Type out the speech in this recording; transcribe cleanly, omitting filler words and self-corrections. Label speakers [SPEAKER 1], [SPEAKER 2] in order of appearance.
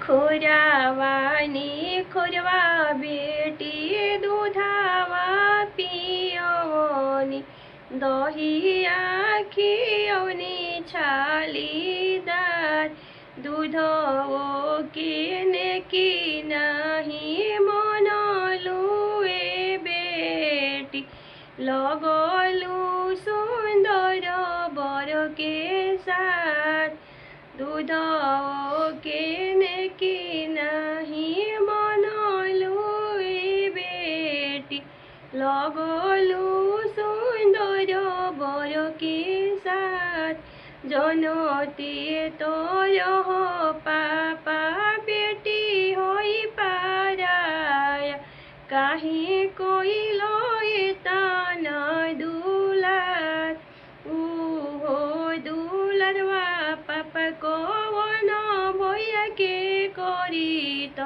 [SPEAKER 1] खुरावानी खुरवा बेटी दूधावा पियोनी दही आखियोनी छालीदार दूधो केने की नहीं मनलू ए बेटी लगलू सुंदर बर के साथ दूध केने की नहीं मनलू ए बेटी लगलू सुंदर बर के साथ जनती तोर हो पापा बेटी होई पाराया काहे कोई लोए ताना दुलार हो दुलारवा पापा को न भैया के करी तो